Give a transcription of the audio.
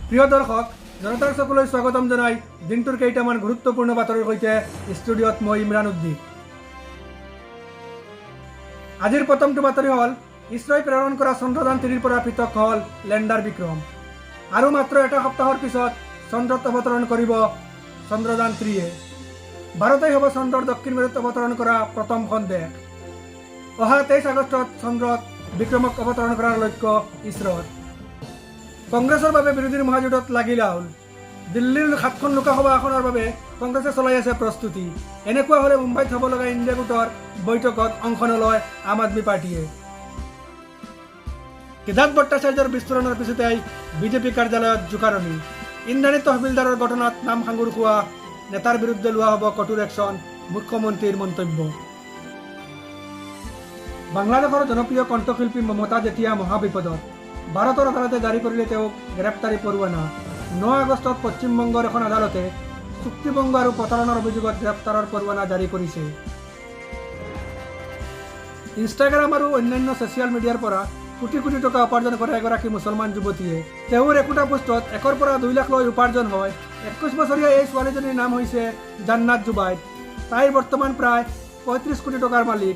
প্ৰিয় দৰ্শক, জনতাৰ চকুলৈ স্বাগতম জনাই দিনটোৰ কেইটামান গুৰুত্বপূৰ্ণ বাতৰিৰ সৈতে ষ্টুডিঅ'ত মই ইমৰান উদ্দিন। আজিৰ প্ৰথমটো বাতৰি হ'ল ইছৰোই প্ৰেৰণ কৰা চন্দ্ৰযান-3ৰ পৰা পৃথক হ'ল লেণ্ডাৰ বিক্ৰম। আৰু মাত্ৰ এটা সপ্তাহৰ পিছত চন্দ্ৰত অৱতৰণ কৰিব চন্দ্ৰযান-3। ভাৰতেই হ'ব চন্দ্ৰৰ দক্ষিণ মেৰুত অৱতৰণ কৰা প্ৰথমখন দেশ। অহা 23 আগষ্টত চন্দ্ৰত বিক্ৰমক অৱতৰণ কৰাৰ লক্ষ্য ইছৰোৰ। কংগ্ৰেছৰ বাবে বিৰোধীৰ মহাযুদ্ধত লাগিল আউল। দিল্লীৰ 7খন লোকসভা আসনৰ বাবে কংগ্ৰেছে চলাই আছে প্ৰস্তুতি। এনেকুৱা হ'লে মুম্বাইত হ'ব লগা ইণ্ডিয়া গোটৰ বৈঠকত অংশ নলয় আম আদমি পাৰ্টিয়ে। সিদ্ধাৰ্থ ভট্টাচাৰ্যৰ বিস্ফোৰণৰ পিছতেই বিজেপি কাৰ্যালয়ত জোকাৰণি। ইন্দ্ৰাণী তহবিলদাৰৰ ঘটনাত নাম সাঙুৰ খোৱা নেতাৰ বিৰুদ্ধে লোৱা হ'ব কঠোৰ একশ্যন, মুখ্যমন্ত্ৰীৰ মন্তব্য। বাংলাদেশৰ জনপ্ৰিয় কণ্ঠশিল্পী মমতা যেতিয়া মহাবিপদত, ভাৰতৰ আদালতে জাৰি কৰিলে তেওঁক গ্ৰেপ্তাৰী পৰোৱানা। 9 আগষ্টত পশ্চিমবংগৰ এখন আদালতে চুক্তিভংগ আৰু প্ৰতাৰণাৰ অভিযোগত গ্ৰেপ্তাৰৰ পৰোৱানা জাৰি কৰিছে। ইনষ্টাগ্ৰাম আৰু অন্যান্য ছ'চিয়েল মিডিয়াৰ পৰা কোটি কোটি টকা উপাৰ্জন কৰা এগৰাকী মুছলমান যুৱতীয়ে তেওঁৰ একোটা পোষ্টত 1ৰ পৰা 2 লাখ লৈ উপাৰ্জন হয়। 21 বছৰীয়া এই ছোৱালীজনীৰ নাম হৈছে জান্নাত জুবাইৰ। তাইৰ বৰ্তমান প্ৰায় 35 কোটি টকাৰ মালিক।